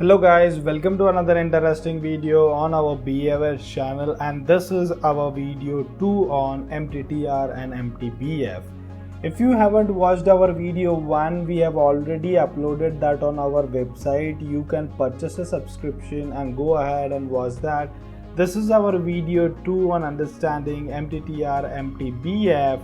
Hello guys, welcome to another interesting video on our behavior channel, and this is our video 2 on MTTR and MTBF. If you haven't watched our video 1, we have already uploaded that on our website. You can purchase a subscription and go ahead and watch that. This is our video 2 on understanding MTTR, MTBF,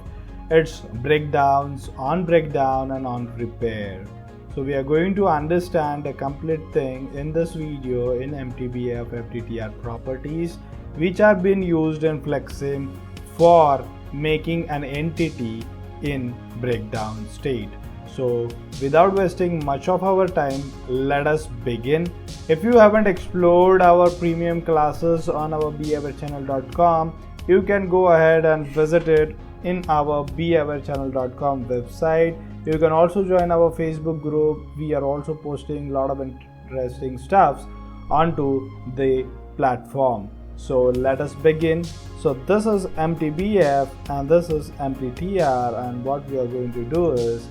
its breakdowns, on breakdown and on repair. So we are going to understand a complete thing in this video in MTBF, MTTR properties which are being used in Flexsim for making an entity in breakdown state. So without wasting much of our time, let us begin. If you haven't explored our premium classes on our behaviorchannel.com, you can go ahead and visit it in our behaviorchannel.com website. You can also join our Facebook group. We are also posting a lot of interesting stuffs onto the platform. So let us begin. So this is MTBF and this is MTTR, and what we are going to do is,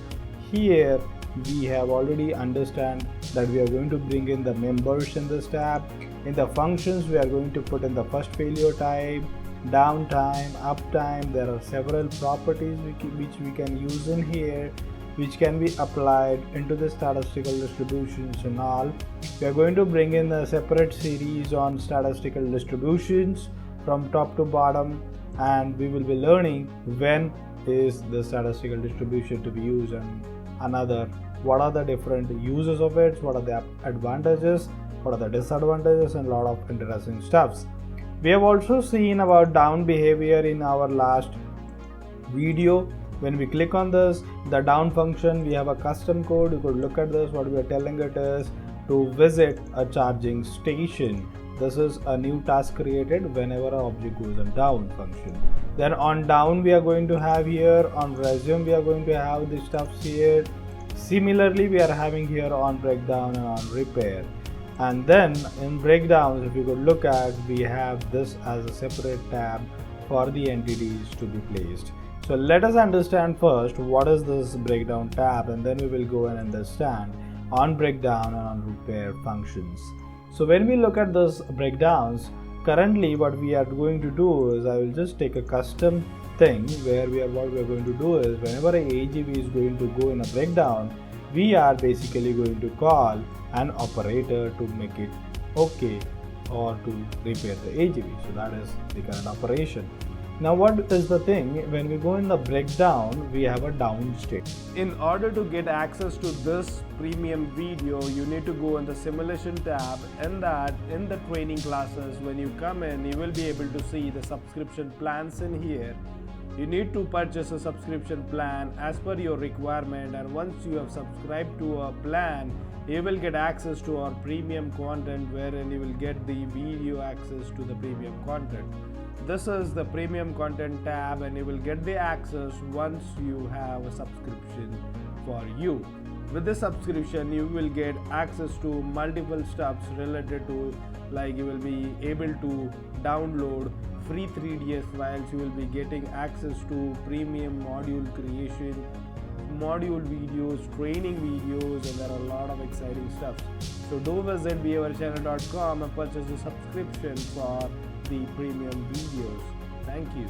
here we have already understand that we are going to bring in the members in this tab. In the functions, we are going to put in the first failure type, downtime, uptime. There are several properties which we can use in here, which can be applied into the statistical distributions and all. We are going to bring in a separate series on statistical distributions from top to bottom, and we will be learning when is the statistical distribution to be used and another, what are the different uses of it, what are the advantages, what are the disadvantages, and a lot of interesting stuffs. We have also seen about down behavior in our last video. When we click on this, the down function, we have a custom code. You could look at this. What we are telling it is to visit a charging station. This is a new task created whenever an object goes on down function. Then on down we are going to have here, on resume we are going to have the stuffs here. Similarly, we are having here on breakdown and on repair. And then in breakdowns, if you could look at, we have this as a separate tab for the entities to be placed. So let us understand first what is this breakdown tab, and then we will go and understand on breakdown and on repair functions. So when we look at this breakdowns, currently what we are going to do is, I will just take a custom thing where what we are going to do is, whenever a AGV is going to go in a breakdown, we are basically going to call an operator to make it okay or to repair the AGV. So that is the current operation. Now what is the thing, when we go in the breakdown, we have a down state. In order to get access to this premium video, you need to go in the simulation tab, and that in the training classes, when you come in, you will be able to see the subscription plans in here. You need to purchase a subscription plan as per your requirement, and once you have subscribed to a plan, you will get access to our premium content, wherein you will get the video access to the premium content. This is the premium content tab, and you will get the access once you have a subscription for you. With this subscription, you will get access to multiple stuffs related to, like, you will be able to download free 3ds files. You will be getting access to premium module creation, module videos, training videos, and there are a lot of exciting stuff. So do visit behaviorchannel.com and purchase a subscription for the premium videos. Thank you.